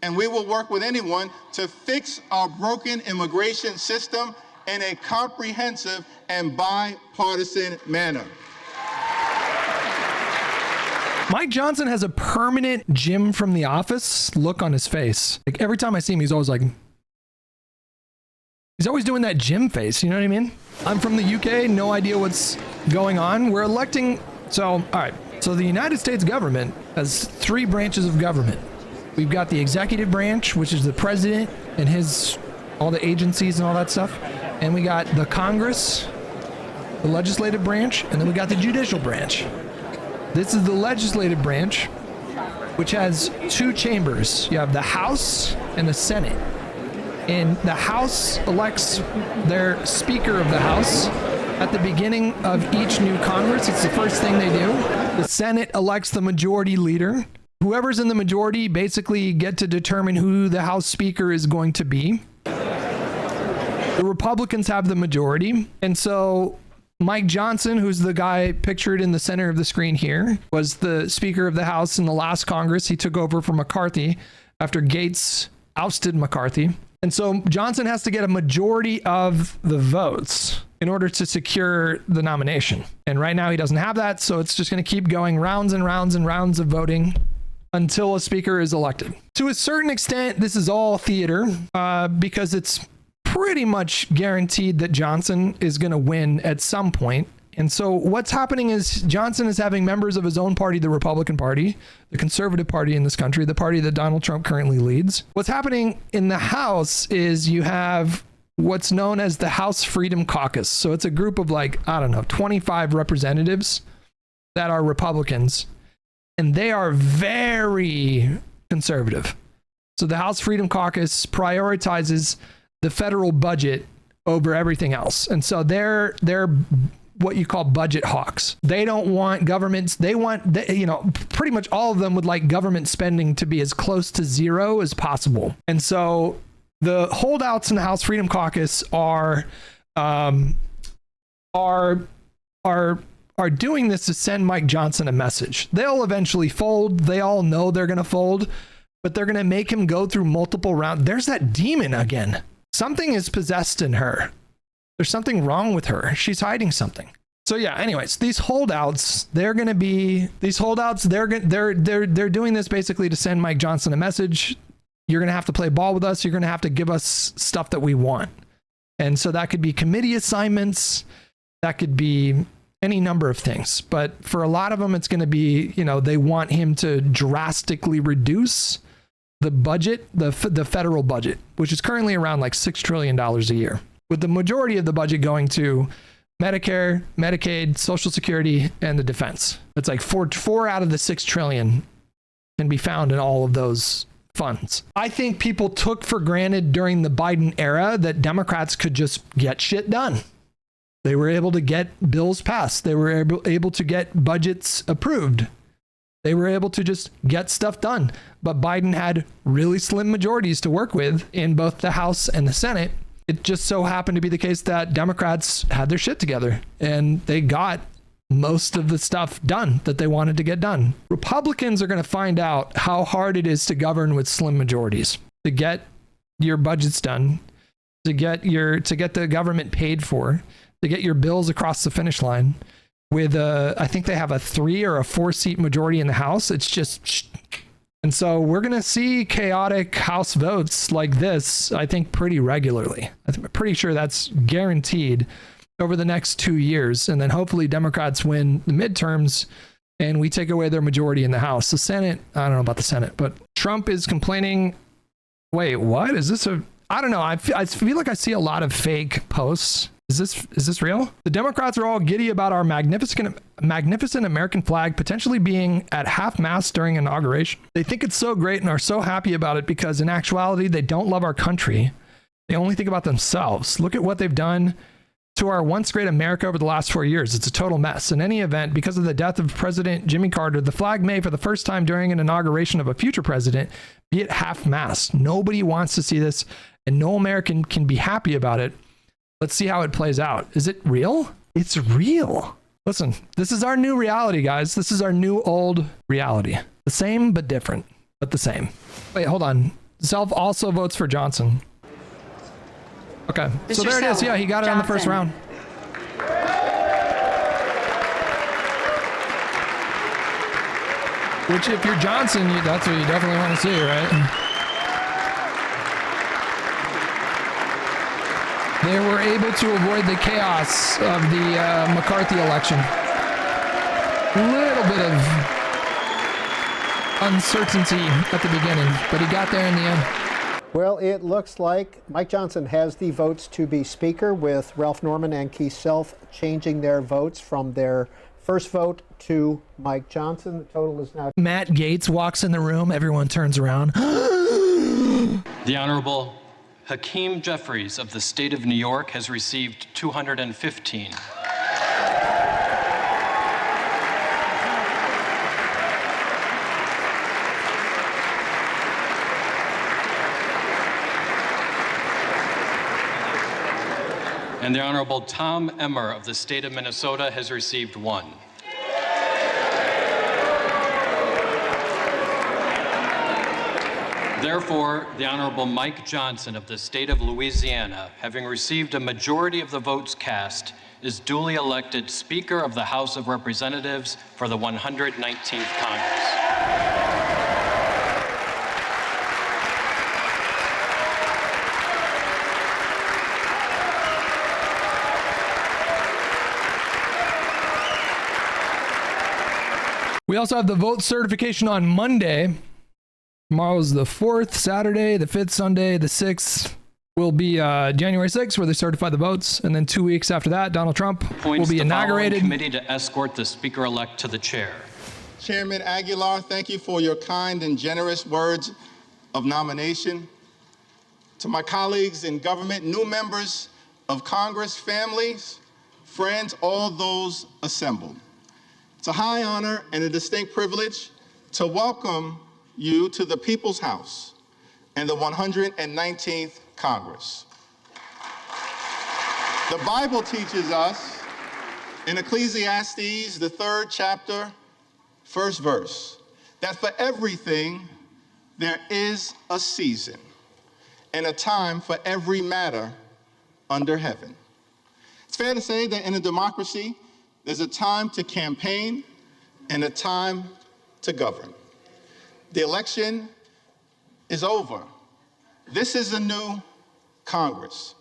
And we will work with anyone to fix our broken immigration system in a comprehensive and bipartisan manner. Mike Johnson has a permanent Jim from The Office look on his face. Like every time I see him, he's always doing that Jim face. You know what I mean? I'm from the UK, no idea what's going on. We're electing. So, all right. So the United States government has 3 branches of government. We've got the executive branch, which is the president and all the agencies and all that stuff. And we got the Congress, the legislative branch, and then we got the judicial branch. This is the legislative branch, which has 2 chambers. You have the House and the Senate. And the House elects their Speaker of the House at the beginning of each new Congress. It's the first thing they do. The Senate elects the majority leader. Whoever's in the majority basically get to determine who the House Speaker is going to be. The Republicans have the majority. And so Mike Johnson, who's the guy pictured in the center of the screen here, was the Speaker of the House in the last Congress. He took over from McCarthy after Gaetz ousted McCarthy. And so Johnson has to get a majority of the votes in order to secure the nomination. And right now he doesn't have that. So it's just going to keep going rounds and rounds and rounds of voting until a speaker is elected. To a certain extent, this is all theater because it's pretty much guaranteed that Johnson is going to win at some point. And so what's happening is Johnson is having members of his own party, the Republican Party, the conservative party in this country, the party that Donald Trump currently leads. What's happening in the House is you have what's known as the House Freedom Caucus. So it's a group of 25 representatives that are Republicans, and they are very conservative. So the House Freedom Caucus prioritizes the federal budget over everything else. And so they're what you call budget hawks. They don't want governments. They want, pretty much all of them would like government spending to be as close to zero as possible. And so the holdouts in the House Freedom Caucus are doing this to send Mike Johnson a message. They'll eventually fold. They all know they're going to fold, but they're going to make him go through multiple rounds. There's that demon again. Something is possessed in her. There's something wrong with her. She's hiding something. So yeah, anyways, these holdouts, they're doing this basically to send Mike Johnson a message. You're going to have to play ball with us. You're going to have to give us stuff that we want. And so that could be committee assignments. That could be any number of things. But for a lot of them, it's going to be, they want him to drastically reduce the budget, the federal budget, which is currently around $6 trillion a year, with the majority of the budget going to Medicare, Medicaid, Social Security, and the defense. It's four out of the 6 trillion can be found in all of those funds. I think people took for granted during the Biden era that Democrats could just get shit done. They were able to get bills passed. They were able to get budgets approved. They were able to just get stuff done. But Biden had really slim majorities to work with in both the House and the Senate. It just so happened to be the case that Democrats had their shit together and they got most of the stuff done that they wanted to get done. Republicans are going to find out how hard it is to govern with slim majorities, to get your budgets done, to get the government paid for, to get your bills across the finish line. With I think they have a 3 or a 4 seat majority in the House. It's just, and so we're going to see chaotic House votes like this, I think, pretty regularly. I'm pretty sure that's guaranteed over the next 2 years. And then hopefully Democrats win the midterms and we take away their majority in the House. The Senate, I don't know about the Senate, but Trump is complaining. Wait, what? Is this I don't know. I feel like I see a lot of fake posts. Is this real? The Democrats are all giddy about our magnificent American flag potentially being at half-mast during inauguration. They think it's so great and are so happy about it because in actuality, they don't love our country. They only think about themselves. Look at what they've done to our once great America over the last 4 years. It's a total mess. In any event, because of the death of President Jimmy Carter, the flag may, for the first time during an inauguration of a future president, be at half-mast. Nobody wants to see this, and no American can be happy about it. Let's see how it plays out. Is it real? It's real. Listen, this is our new reality, guys. This is our new old reality. The same, but different, but the same. Wait, hold on. Self also votes for Johnson. Okay, so Mr. there it is. Self, Yeah, he got it on the first Johnson. round. Which, if you're Johnson, that's what you definitely want to see, right? They were able to avoid the chaos of the McCarthy election. Little bit of uncertainty at the beginning, but he got there in the end. Well, it looks like Mike Johnson has the votes to be Speaker, with Ralph Norman and Keith Self changing their votes from their first vote to Mike Johnson. The total is now... Matt Gaetz walks in the room. Everyone turns around. The Honorable Hakeem Jeffries of the state of New York has received 215. And the Honorable Tom Emmer of the state of Minnesota has received 1. Therefore, the Honorable Mike Johnson of the state of Louisiana, having received a majority of the votes cast, is duly elected Speaker of the House of Representatives for the 119th Congress. We also have the vote certification on Monday. Tomorrow's the 4th, Saturday, the 5th, Sunday, the 6th will be January 6th, where they certify the votes. And then 2 weeks after that, Donald Trump will be inaugurated. Committee to escort the Speaker-elect to the chair. Chairman Aguilar, thank you for your kind and generous words of nomination. To my colleagues in government, new members of Congress, families, friends, all those assembled. It's a high honor and a distinct privilege to welcome you to the People's House and the 119th Congress. The Bible teaches us in Ecclesiastes, the 3rd chapter, 1st verse, that for everything there is a season and a time for every matter under heaven. It's fair to say that in a democracy, there's a time to campaign and a time to govern. The election is over. This is a new Congress.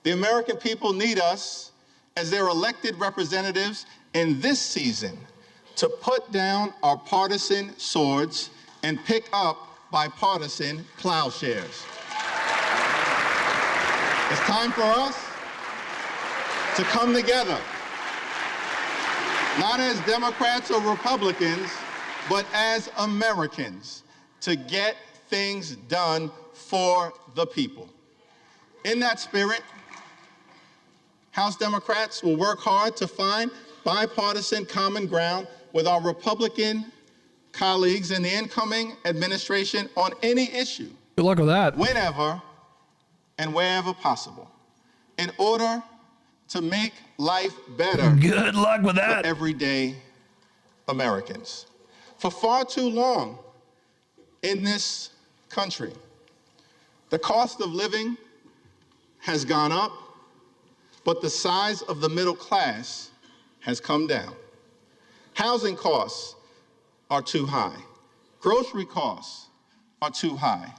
The American people need us as their elected representatives in this season to put down our partisan swords and pick up bipartisan plowshares. It's time for us to come together, not as Democrats or Republicans, but as Americans, to get things done for the people. In that spirit, House Democrats will work hard to find bipartisan common ground with our Republican colleagues in the incoming administration on any issue. Good luck with that. Whenever and wherever possible, in order to make life better. Good luck with that. For everyday Americans. For far too long in this country, the cost of living has gone up, but the size of the middle class has come down. Housing costs are too high. Grocery costs are too high.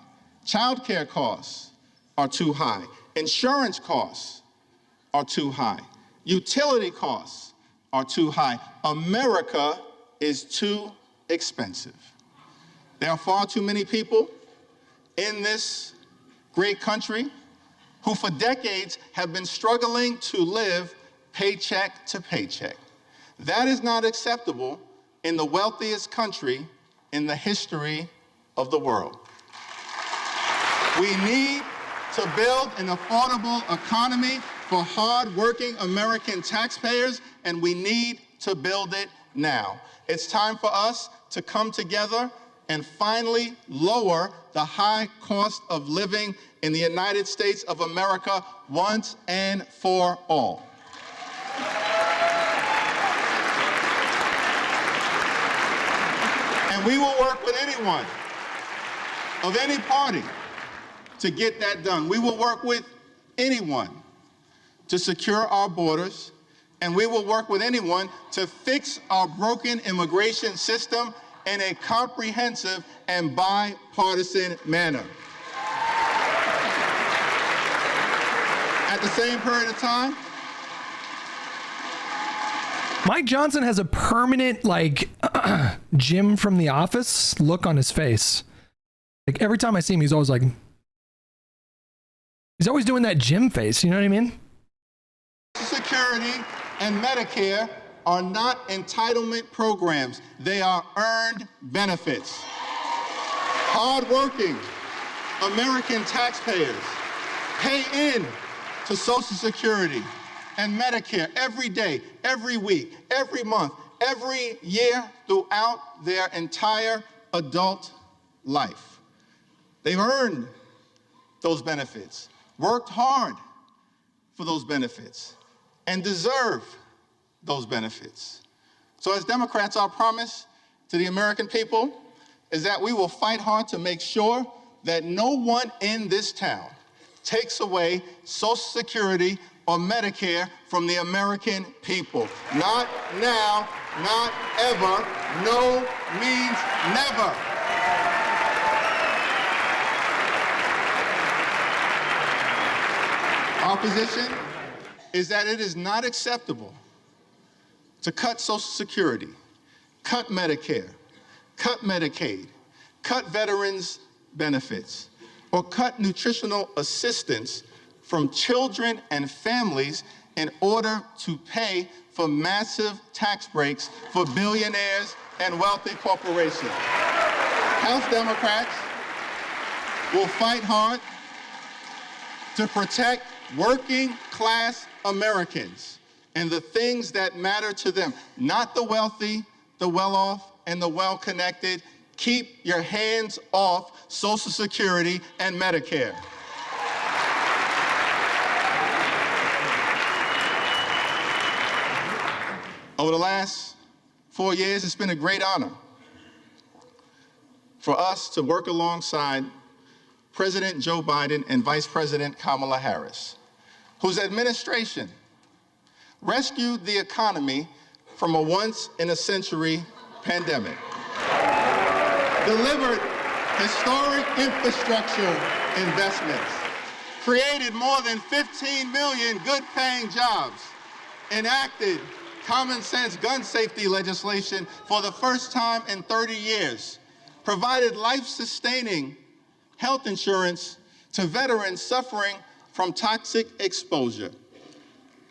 Childcare costs are too high. Insurance costs are too high. Utility costs are too high. America is too expensive. There are far too many people in this great country who for decades have been struggling to live paycheck to paycheck. That is not acceptable in the wealthiest country in the history of the world. We need to build an affordable economy for hard-working American taxpayers, and we need to build it now. It's time for us to come together and finally lower the high cost of living in the United States of America once and for all. And we will work with anyone of any party to get that done. We will work with anyone to secure our borders, and we will work with anyone to fix our broken immigration system in a comprehensive and bipartisan manner. At the same period of time, Mike Johnson has a permanent, like, Jim from The Office look on his face. Like, every time I see him, he's always like, he's always doing that Jim face, you know what I mean? Social Security and Medicare are not entitlement programs. They are earned benefits. Hardworking American taxpayers pay in to Social Security and Medicare every day, every week, every month, every year throughout their entire adult life. They've earned those benefits, worked hard for those benefits, and deserve those benefits. So as Democrats, our promise to the American people is that we will fight hard to make sure that no one in this town takes away Social Security or Medicare from the American people. Not now, not ever. No means never. Our position is that it is not acceptable to cut Social Security, cut Medicare, cut Medicaid, cut veterans' benefits, or cut nutritional assistance from children and families in order to pay for massive tax breaks for billionaires and wealthy corporations. House Democrats will fight hard to protect working class Americans and the things that matter to them, not the wealthy, the well-off, and the well-connected. Keep your hands off Social Security and Medicare. Over the last 4 years, it's been a great honor for us to work alongside President Joe Biden and Vice President Kamala Harris, whose administration rescued the economy from a once-in-a-century pandemic, delivered historic infrastructure investments, created more than 15 million good-paying jobs, enacted common-sense gun safety legislation for the first time in 30 years, provided life-sustaining health insurance to veterans suffering from toxic exposure,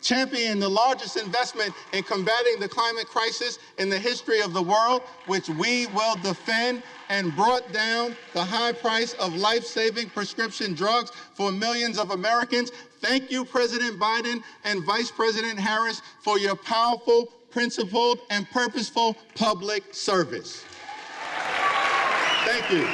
championed the largest investment in combating the climate crisis in the history of the world, which we will defend, and brought down the high price of life-saving prescription drugs for millions of Americans. Thank you, President Biden and Vice President Harris, for your powerful, principled, and purposeful public service. Thank you.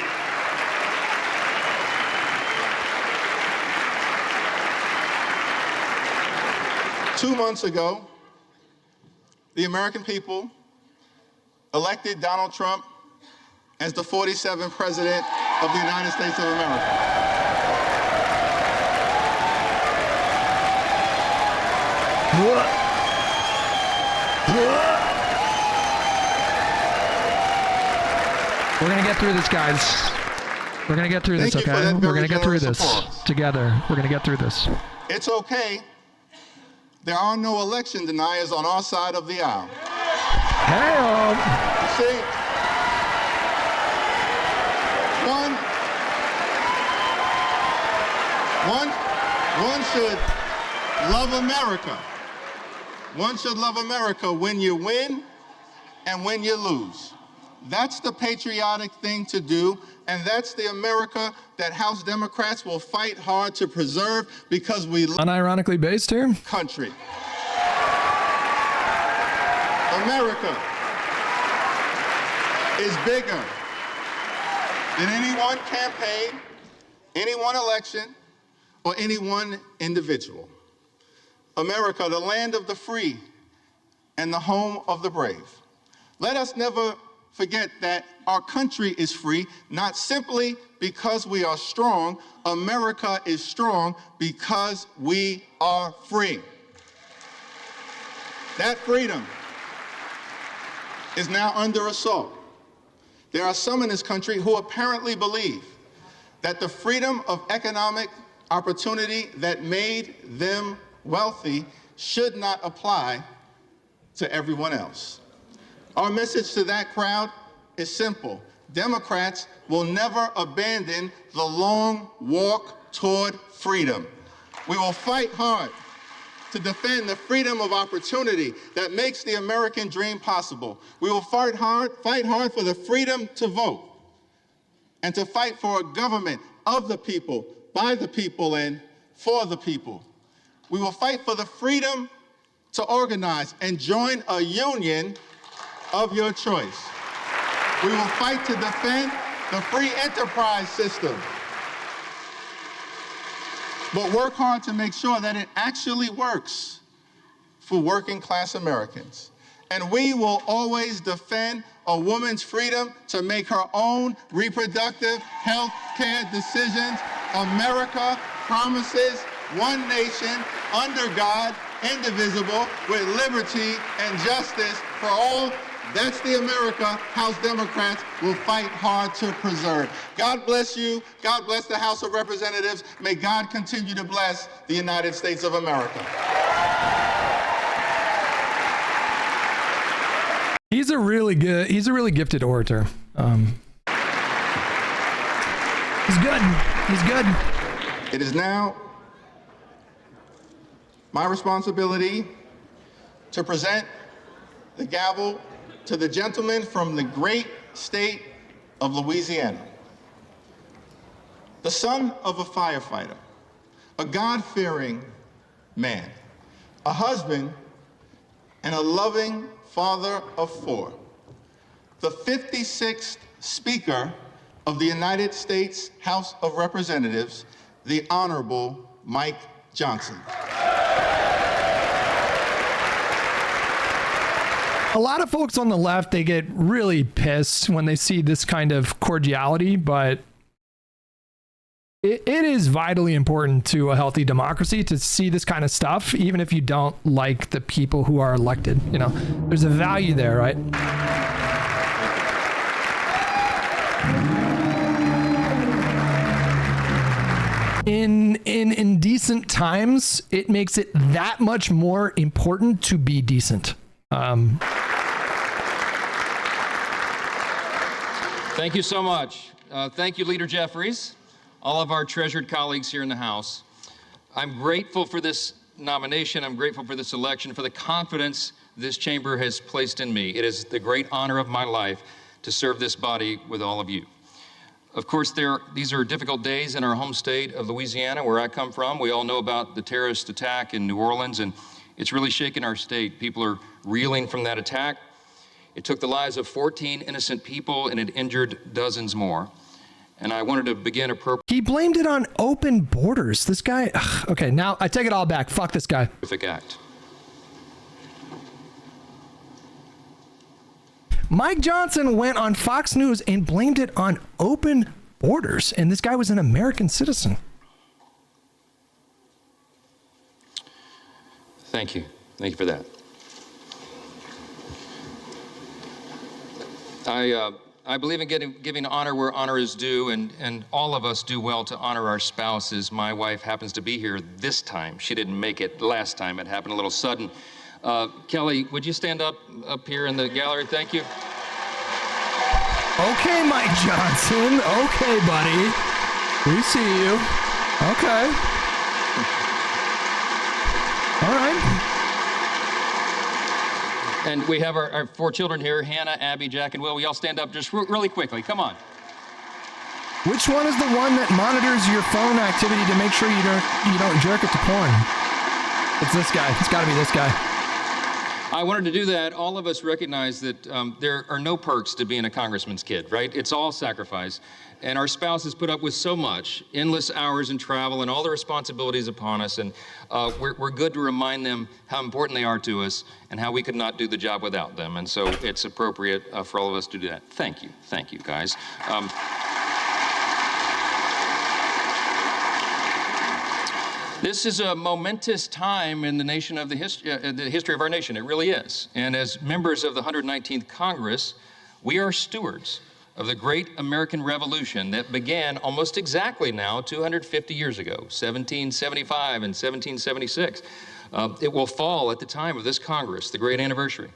Two months ago, the American people elected Donald Trump as the 47th President of the United States of America. We're going to get through this, guys. We're going to get through this, okay? We're going to get through this together. We're going to get through this. It's okay. There are no election deniers on our side of the aisle. Hey, You see, one should love America. One should love America when you win and when you lose. That's the patriotic thing to do, and that's the America that House Democrats will fight hard to preserve because we love unironically based here. country. America is bigger than any one campaign, any one election, or any one individual. America, the land of the free and the home of the brave. Let us never forget that our country is free, not simply because we are strong. America is strong because we are free. That freedom is now under assault. There are some in this country who apparently believe that the freedom of economic opportunity that made them wealthy should not apply to everyone else. Our message to that crowd is simple. Democrats will never abandon the long walk toward freedom. We will fight hard to defend the freedom of opportunity that makes the American dream possible. We will fight hard for the freedom to vote and to fight for a government of the people, by the people, and for the people. We will fight for the freedom to organize and join a union of your choice. We will fight to defend the free enterprise system, but work hard to make sure that it actually works for working class Americans. And we will always defend a woman's freedom to make her own reproductive health care decisions. America promises one nation under God, indivisible, with liberty and justice for all. That's the America House Democrats will fight hard to preserve. God bless you. God bless the House of Representatives. May God continue to bless the United States of America. He's a really gifted orator. He's good. He's good. It is now my responsibility to present the gavel to the gentleman from the great state of Louisiana, the son of a firefighter, a God-fearing man, a husband, and a loving father of four, the 56th Speaker of the United States House of Representatives, the Honorable Mike Johnson. A lot of folks on the left, they get really pissed when they see this kind of cordiality, but it is vitally important to a healthy democracy to see this kind of stuff, even if you don't like the people who are elected. You know, there's a value there, right? In decent times, it makes it that much more important to be decent. Thank you so much. Thank you, Leader Jeffries, all of our treasured colleagues here in the House. I'm grateful for this nomination. I'm grateful for this election, for the confidence this chamber has placed in me. It is the great honor of my life to serve this body with all of you. Of course, these are difficult days in our home state of Louisiana, where I come from. We all know about the terrorist attack in New Orleans, and it's really shaken our state. People are reeling from that attack. It took the lives of 14 innocent people, and it injured dozens more. And I wanted to begin He blamed it on open borders. This guy, okay, now I take it all back. Fuck this guy. act. Mike Johnson went on Fox News and blamed it on open borders, and this guy was an American citizen. Thank you. Thank you for that. I believe in giving honor where honor is due, and all of us do well to honor our spouses. My wife happens to be here this time. She didn't make it last time. It happened a little sudden. Kelly, would you stand up here in the gallery? Thank you. Okay, Mike Johnson. Okay, buddy. We see you. Okay. All right. And we have our 4 children here, Hannah, Abby, Jack, and Will. We all stand up just really quickly. Come on. Which one is the one that monitors your phone activity to make sure you don't jerk it to porn? It's this guy. It's got to be this guy. I wanted to do that. All of us recognize that there are no perks to being a congressman's kid, right? It's all sacrifice. And our spouses put up with so much, endless hours in travel and all the responsibilities upon us. And we're good to remind them how important they are to us and how we could not do the job without them. And so it's appropriate for all of us to do that. Thank you, guys. This is a momentous time in the history of our nation. It really is. And as members of the 119th Congress, we are stewards of the great American Revolution that began almost exactly now 250 years ago, 1775 and 1776. It will fall at the time of this Congress, the great anniversary.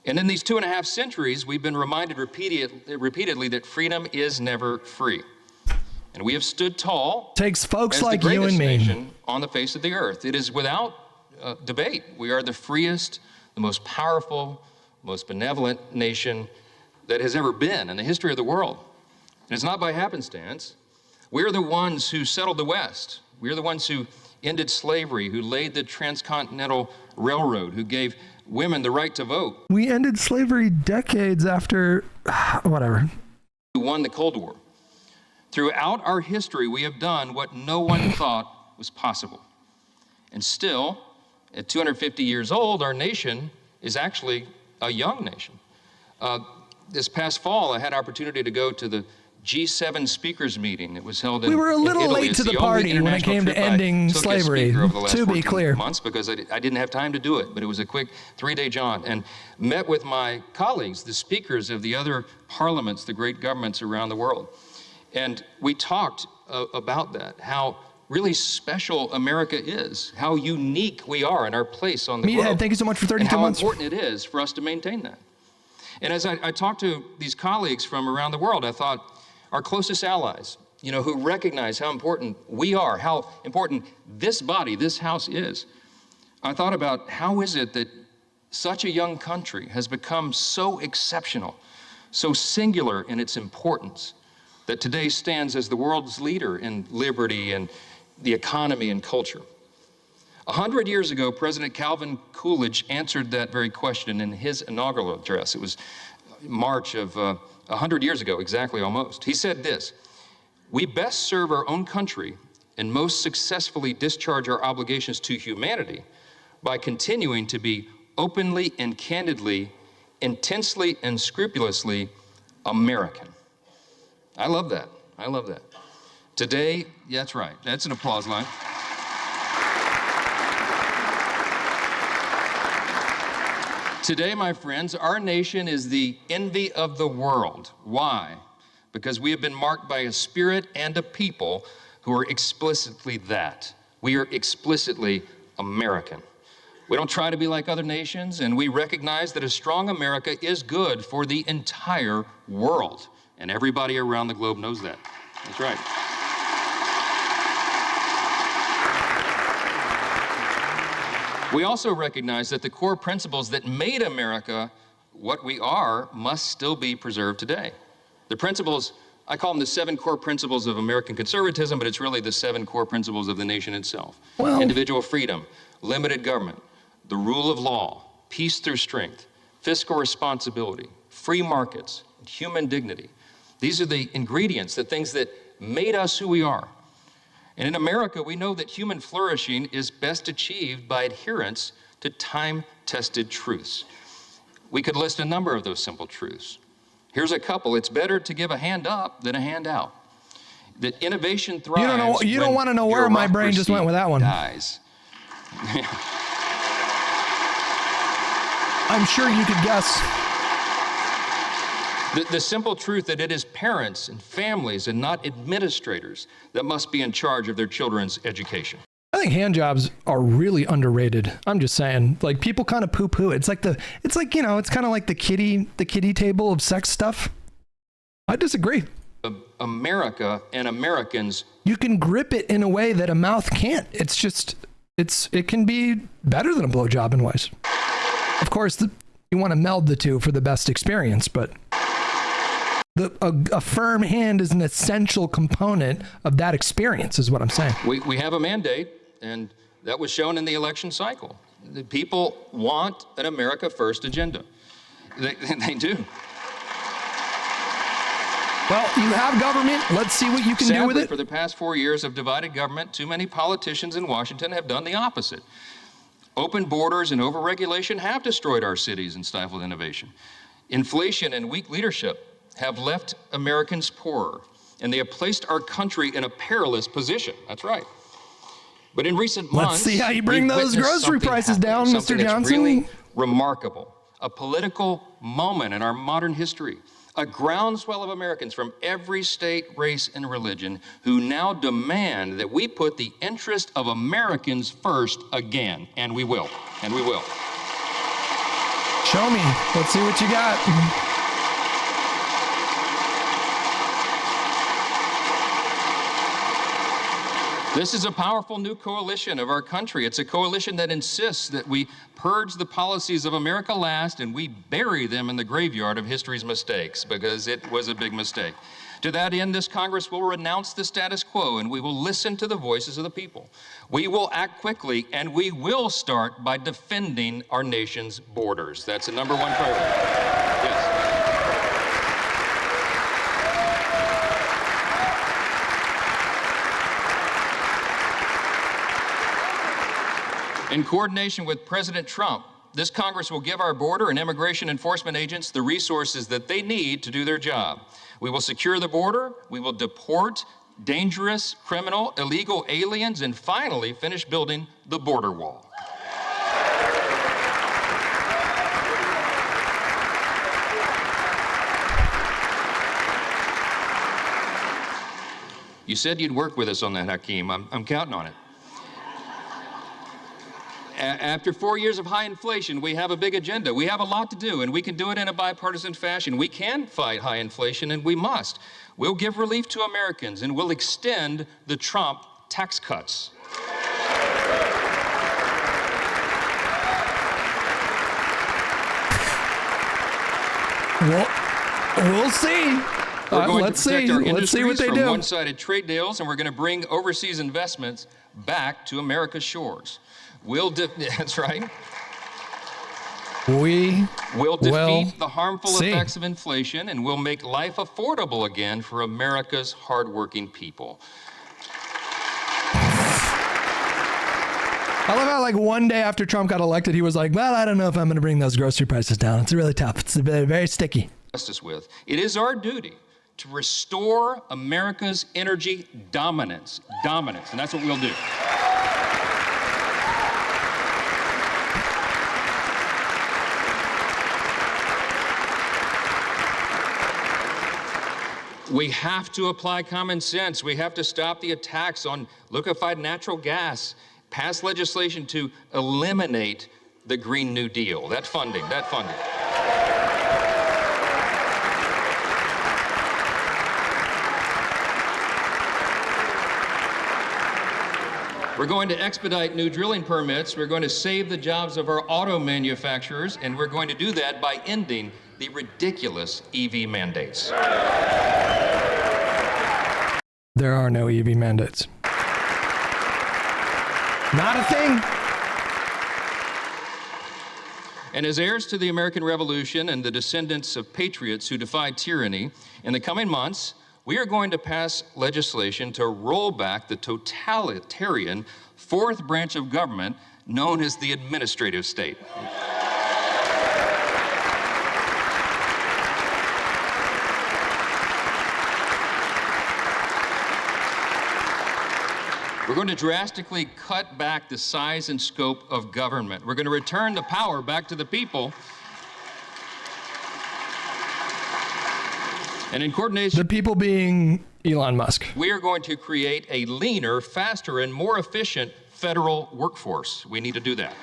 And in these 2.5 centuries, we've been reminded repeatedly that freedom is never free. And we have stood tall. Takes folks as like the you and me nation on the face of the earth. It is without debate. We are the freest, the most powerful, most benevolent nation that has ever been in the history of the world. And it's not by happenstance. We're the ones who settled the West. We're the ones who ended slavery, who laid the transcontinental railroad, who gave women the right to vote. We ended slavery decades after, whatever. Who won the Cold War. Throughout our history, we have done what no one thought was possible. And still, at 250 years old, our nation is actually a young nation. This past fall, I had opportunity to go to the G7 speakers meeting that was held in Italy. We were a little late to the party when it came to ending slavery, to be clear. Months because I didn't have time to do it, but it was a quick 3-day jaunt, and met with my colleagues, the speakers of the other parliaments, the great governments around the world. And we talked about that, how really special America is, how unique we are in our place on the globe. Thank you so much for 32 and how months. important it is for us to maintain that. And as I talked to these colleagues from around the world, I thought our closest allies, who recognize how important we are, how important this body, this House is. I thought about how is it that such a young country has become so exceptional, so singular in its importance, that today stands as the world's leader in liberty and the economy and culture. 100 years ago, President Calvin Coolidge answered that very question in his inaugural address. It was March of 100 years ago, exactly almost. He said this: "We best serve our own country and most successfully discharge our obligations to humanity by continuing to be openly and candidly, intensely and scrupulously American." I love that. I love that. Today, yeah, that's right. That's an applause line. Today, my friends, our nation is the envy of the world. Why? Because we have been marked by a spirit and a people who are explicitly that. We are explicitly American. We don't try to be like other nations, and we recognize that a strong America is good for the entire world. And everybody around the globe knows that. That's right. We also recognize that the core principles that made America what we are must still be preserved today. The principles, I call them the 7 core principles of American conservatism, but it's really the 7 core principles of the nation itself. Well, individual freedom, limited government, the rule of law, peace through strength, fiscal responsibility, free markets, human dignity. These are the ingredients, the things that made us who we are. And in America, we know that human flourishing is best achieved by adherence to time-tested truths. We could list a number of those simple truths. Here's a couple. It's better to give a hand up than a hand out. That innovation thrives. You don't want to know where my brain just went with that one. Dies. I'm sure you could guess. The simple truth that it is parents and families and not administrators that must be in charge of their children's education. I think hand jobs are really underrated. I'm just saying, like, people kind of poo-poo. It's kind of like the kiddie table of sex stuff. I disagree. America and Americans. You can grip it in a way that a mouth can't. It can be better than a blowjob in ways. Of course, you want to meld the two for the best experience, but a firm hand is an essential component of that experience, is what I'm saying. We have a mandate, and that was shown in the election cycle. The people want an America First agenda. They do. Well, you have government. Let's see what you can do with Sadly, it. for the past 4 years of divided government, too many politicians in Washington have done the opposite. Open borders and overregulation have destroyed our cities and stifled innovation. Inflation and weak leadership have left Americans poorer, and they have placed our country in a perilous position. That's right. But in recent months, Let's see how you bring we've those witnessed grocery something prices happen, down, something Mr. that's Johnson. really remarkable, a political moment in our modern history. A groundswell of Americans from every state, race, and religion who now demand that we put the interest of Americans first again, and we will, and we will. Show me. Let's see what you got. This is a powerful new coalition of our country. It's a coalition that insists that we purge the policies of America last and we bury them in the graveyard of history's mistakes, because it was a big mistake. To that end, this Congress will renounce the status quo and we will listen to the voices of the people. We will act quickly and we will start by defending our nation's borders. That's the number one priority. Yes. In coordination with President Trump, this Congress will give our border and immigration enforcement agents the resources that they need to do their job. We will secure the border, we will deport dangerous, criminal, illegal aliens, and finally finish building the border wall. You said you'd work with us on that, Hakeem. I'm counting on it. After 4 years of high inflation, we have a big agenda. We have a lot to do, and we can do it in a bipartisan fashion. We can fight high inflation, and we must. We'll give relief to Americans, and we'll extend the Trump tax cuts. We'll see. We're going Let's to protect see. our Let's see what industries they from do. one-sided trade deals, and we're going to bring overseas investments back to America's shores. That's right. We We'll will defeat the harmful see. effects of inflation, and we'll make life affordable again for America's hardworking people. I love how, like, one day after Trump got elected, he was like, well, I don't know if I'm going to bring those grocery prices down. It's really tough. It's very, very sticky. Justice with. It is our duty to restore America's energy dominance, and that's what we'll do. We have to apply common sense. We have to stop the attacks on liquefied natural gas, pass legislation to eliminate the Green New Deal, that funding. We're going to expedite new drilling permits. We're going to save the jobs of our auto manufacturers, and we're going to do that by ending the ridiculous EV mandates. There are no EV mandates. Not a thing. And as heirs to the American Revolution and the descendants of patriots who defied tyranny, in the coming months, we are going to pass legislation to roll back the totalitarian fourth branch of government known as the administrative state. We're going to drastically cut back the size and scope of government. We're going to return the power back to the people. And in coordination, The people being Elon Musk. we are going to create a leaner, faster, and more efficient federal workforce. We need to do that.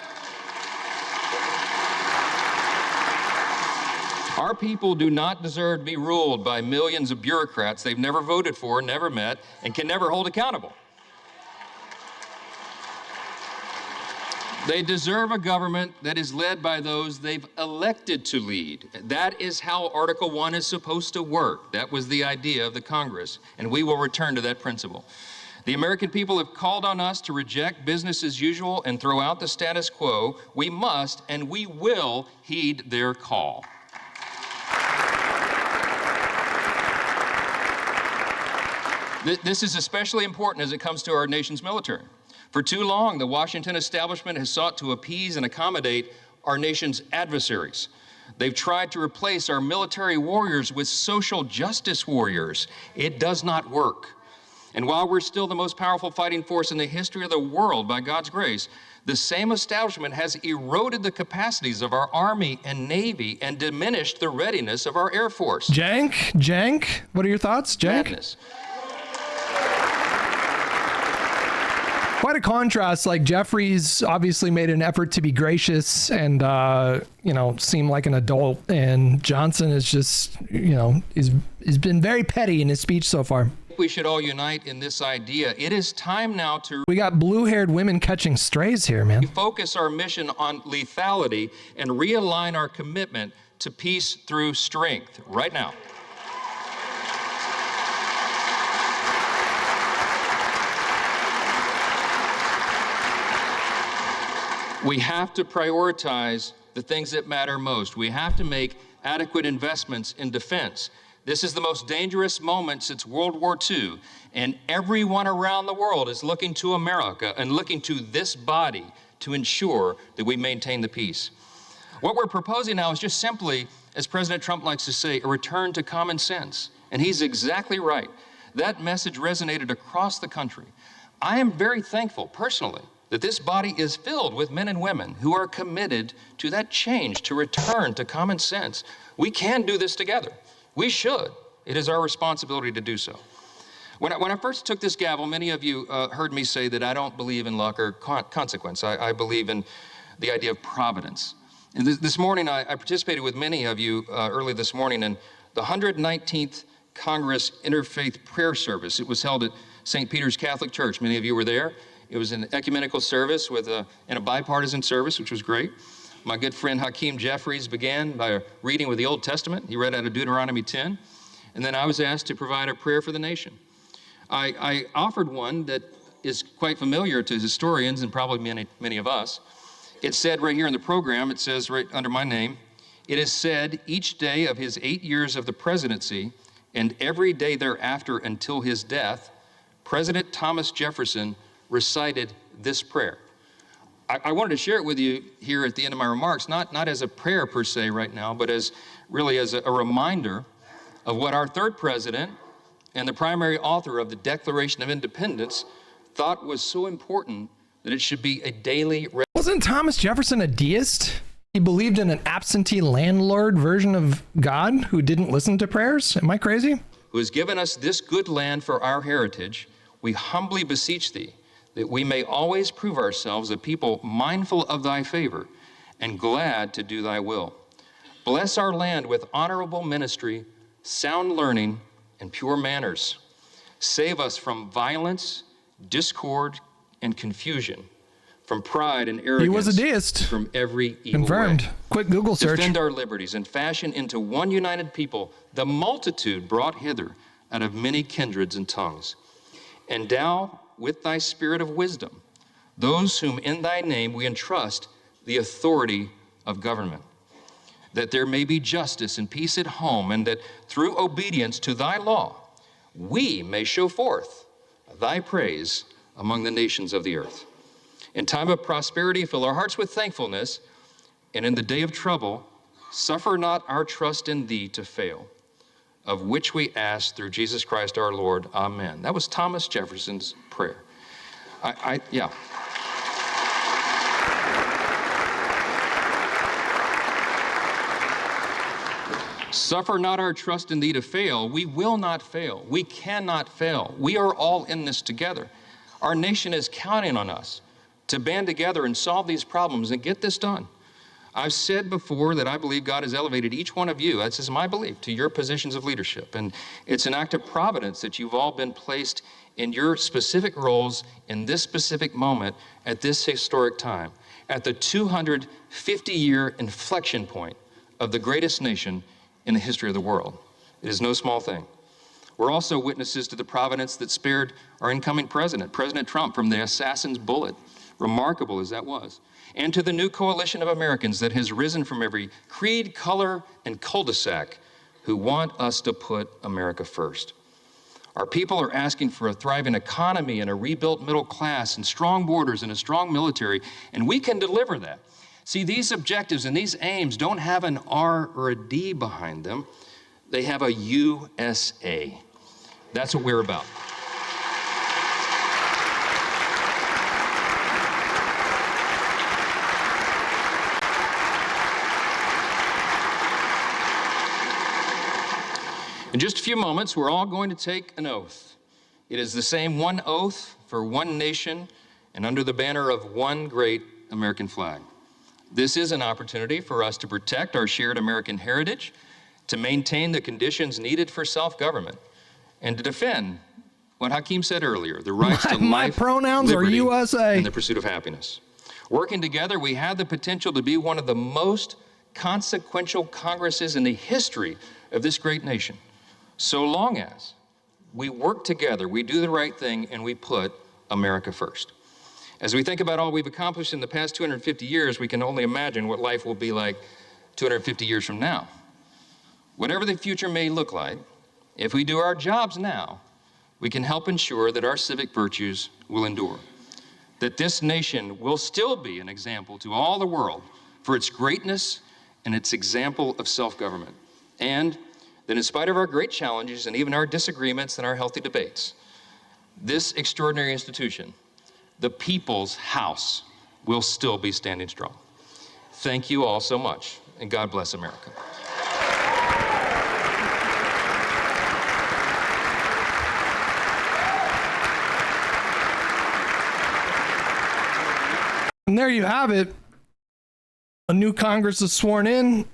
Our people do not deserve to be ruled by millions of bureaucrats they've never voted for, never met, and can never hold accountable. They deserve a government that is led by those they've elected to lead. That is how Article 1 is supposed to work. That was the idea of the Congress, and we will return to that principle. The American people have called on us to reject business as usual and throw out the status quo. We must and we will heed their call. This is especially important as it comes to our nation's military. For too long, the Washington establishment has sought to appease and accommodate our nation's adversaries. They've tried to replace our military warriors with social justice warriors. It does not work. And while we're still the most powerful fighting force in the history of the world, by God's grace, the same establishment has eroded the capacities of our Army and Navy and diminished the readiness of our Air Force. Jank, what are your thoughts, Jank? Madness. Quite a contrast. Like, Jeffries obviously made an effort to be gracious and, seem like an adult. And Johnson is just, he's been very petty in his speech so far. We should all unite in this idea. It is time now to We got blue-haired women catching strays here, man. focus our mission on lethality and realign our commitment to peace through strength right now. We have to prioritize the things that matter most. We have to make adequate investments in defense. This is the most dangerous moment since World War II, and everyone around the world is looking to America and looking to this body to ensure that we maintain the peace. What we're proposing now is just simply, as President Trump likes to say, a return to common sense. And he's exactly right. That message resonated across the country. I am very thankful, personally, that this body is filled with men and women who are committed to that change, to return to common sense. We can do this together. We should. It is our responsibility to do so. When I first took this gavel, many of you heard me say that I don't believe in luck or consequence. I believe in the idea of providence. And this morning, I participated with many of you early this morning in the 119th Congress Interfaith Prayer Service. It was held at St. Peter's Catholic Church. Many of you were there. It was an ecumenical service and a bipartisan service, which was great. My good friend Hakeem Jeffries began by reading with the Old Testament. He read out of Deuteronomy 10. And then I was asked to provide a prayer for the nation. I offered one that is quite familiar to historians and probably many of us. It said right here in the program, it says right under my name, it is said each day of his 8 years of the presidency and every day thereafter until his death, President Thomas Jefferson recited this prayer. I wanted to share it with you here at the end of my remarks, not as a prayer per se right now, but as a reminder of what our third president and the primary author of the Declaration of Independence thought was so important that it should be a daily. Wasn't Thomas Jefferson a deist? He believed in an absentee landlord version of God who didn't listen to prayers? Am I crazy? Who has given us this good land for our heritage, we humbly beseech thee, that we may always prove ourselves a people mindful of thy favor and glad to do thy will. Bless our land with honorable ministry, sound learning, and pure manners. Save us from violence, discord, and confusion, from pride and arrogance. He was a deist. From every evil Confirmed. way. Quick Google search. Defend our liberties and fashion into one united people the multitude brought hither out of many kindreds and tongues. Endow with thy spirit of wisdom those whom in thy name we entrust the authority of government, that there may be justice and peace at home, and that through obedience to thy law we may show forth thy praise among the nations of the earth. In time of prosperity, fill our hearts with thankfulness, and in the day of trouble, suffer not our trust in thee to fail, of which we ask through Jesus Christ our Lord. Amen. That was Thomas Jefferson's prayer. Yeah. Suffer not our trust in thee to fail. We will not fail. We cannot fail. We are all in this together. Our nation is counting on us to band together and solve these problems and get this done. I've said before that I believe God has elevated each one of you, that's just my belief, to your positions of leadership. And it's an act of providence that you've all been placed in your specific roles in this specific moment at this historic time, at the 250-year inflection point of the greatest nation in the history of the world. It is no small thing. We're also witnesses to the providence that spared our incoming president, President Trump, from the assassin's bullet, remarkable as that was, and to the new coalition of Americans that has risen from every creed, color, and cul-de-sac who want us to put America first. Our people are asking for a thriving economy and a rebuilt middle class and strong borders and a strong military, and we can deliver that. See, these objectives and these aims don't have an R or a D behind them. They have a USA. That's what we're about. In just a few moments, we're all going to take an oath. It is the same one oath for one nation and under the banner of one great American flag. This is an opportunity for us to protect our shared American heritage, to maintain the conditions needed for self-government, and to defend what Hakeem said earlier, the rights to life, my pronouns are liberty, USA. and the pursuit of happiness. Working together, we have the potential to be one of the most consequential Congresses in the history of this great nation, so long as we work together, we do the right thing, and we put America first. As we think about all we've accomplished in the past 250 years, we can only imagine what life will be like 250 years from now. Whatever the future may look like, if we do our jobs now, we can help ensure that our civic virtues will endure, that this nation will still be an example to all the world for its greatness and its example of self-government, and that in spite of our great challenges and even our disagreements and our healthy debates, this extraordinary institution, the People's House, will still be standing strong. Thank you all so much, and God bless America. And there you have it. A new Congress is sworn in.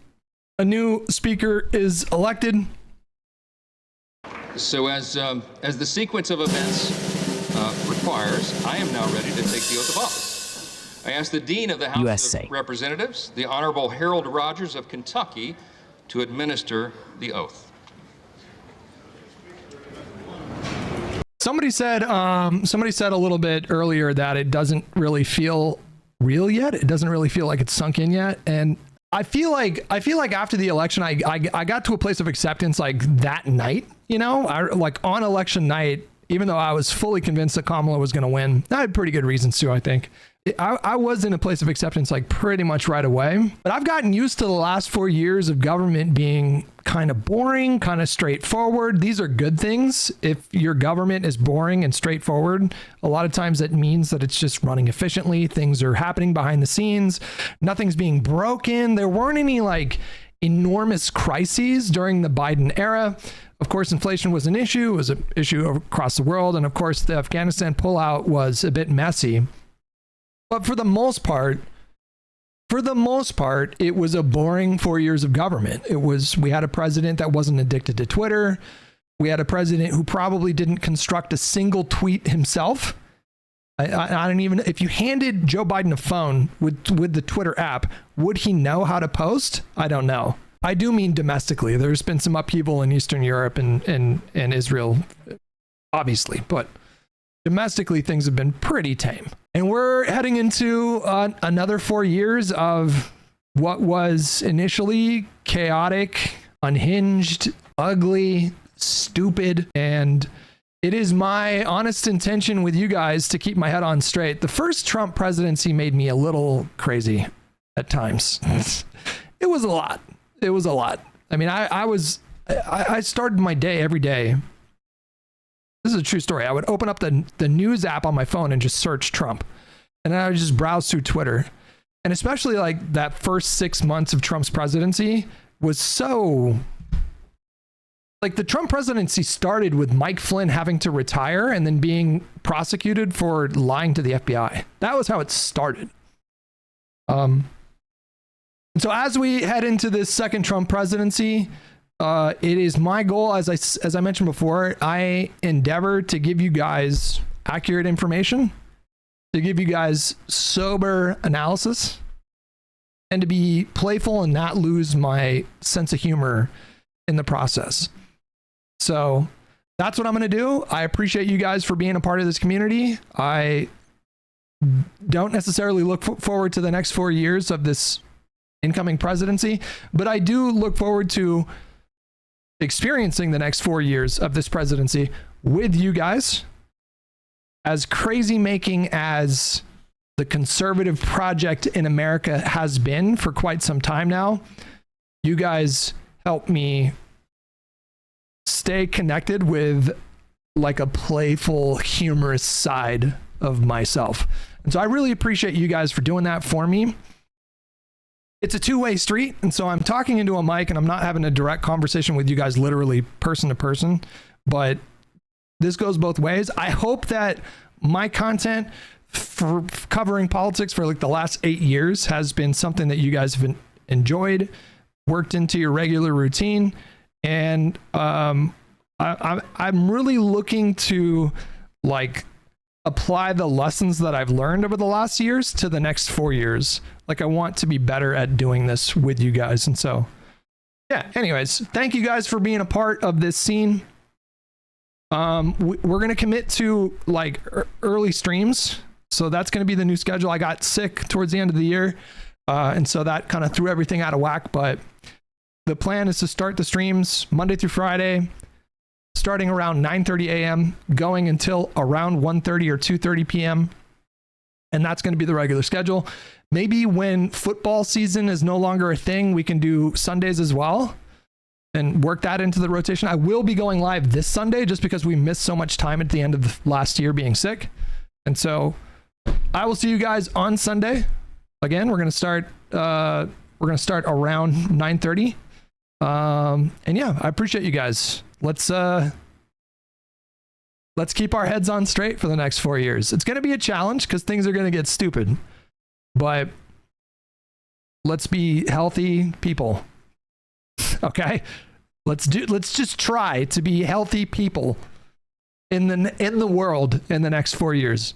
A new speaker is elected. So as the sequence of events requires, I am now ready to take the oath of office. I ask the Dean of the House USA. of Representatives, the Honorable Harold Rogers of Kentucky, to administer the oath. Somebody said a little bit earlier that it doesn't really feel real yet. It doesn't really feel like it's sunk in yet. And I feel like after the election, I got to a place of acceptance like that night, you know, like on election night, even though I was fully convinced that Kamala was going to win. I had pretty good reasons to, I think. I was in a place of acceptance like pretty much right away, but I've gotten used to the last 4 years of government being kind of boring, kind of straightforward. These are good things. If your government is boring and straightforward, a lot of times that means that it's just running efficiently. Things are happening behind the scenes. Nothing's being broken. There weren't any like enormous crises during the Biden era. Of course, inflation was an issue. It was an issue across the world. And of course, the Afghanistan pullout was a bit messy. But for the most part, it was a boring 4 years of government. We had a president that wasn't addicted to Twitter. We had a president who probably didn't construct a single tweet himself. I don't even, if you handed Joe Biden a phone with the Twitter app, would he know how to post? I don't know. I do mean domestically. There's been some upheaval in Eastern Europe and Israel, obviously, but domestically, things have been pretty tame. And we're heading into another 4 years of what was initially chaotic, unhinged, ugly, stupid. And it is my honest intention with you guys to keep my head on straight. The first Trump presidency made me a little crazy at times. It was a lot. It was a lot. I mean, I started my day every day. This is a true story. I would open up the news app on my phone and just search Trump. And then I would just browse through Twitter. And especially like that first 6 months of Trump's presidency was so... Like the Trump presidency started with Mike Flynn having to retire and then being prosecuted for lying to the FBI. That was how it started. So as we head into this second Trump presidency, it is my goal, as I mentioned before, I endeavor to give you guys accurate information, to give you guys sober analysis, and to be playful and not lose my sense of humor in the process. So that's what I'm going to do. I appreciate you guys for being a part of this community. I don't necessarily look forward to the next 4 years of this incoming presidency, but I do look forward to experiencing the next 4 years of this presidency with you guys. As crazy making as the conservative project in America has been for quite some time now, you guys help me stay connected with like a playful, humorous side of myself. And so I really appreciate you guys for doing that for me. It's a two-way street. And so I'm talking into a mic and I'm not having a direct conversation with you guys, literally person to person, but this goes both ways. I hope that my content for covering politics for like the last 8 years has been something that you guys have enjoyed, worked into your regular routine. And I'm really looking to like apply the lessons that I've learned over the last years to the next 4 years. Like I want to be better at doing this with you guys. And so, yeah, anyways, thank you guys for being a part of this scene. We're going to commit to like early streams. So that's going to be the new schedule. I got sick towards the end of the year. And so that kind of threw everything out of whack, but the plan is to start the streams Monday through Friday, starting around 9:30 a.m., going until around 1:30 or 2:30 p.m. And that's going to be the regular schedule. Maybe when football season is no longer a thing, we can do Sundays as well and work that into the rotation. I will be going live this Sunday just because we missed so much time at the end of the last year being sick. And so I will see you guys on Sunday. Again, we're going to start around 9:30. And yeah, I appreciate you guys. Let's keep our heads on straight for the next 4 years. It's going to be a challenge because things are going to get stupid, but let's be healthy people. Okay. Let's just try to be healthy people in the world in the next 4 years.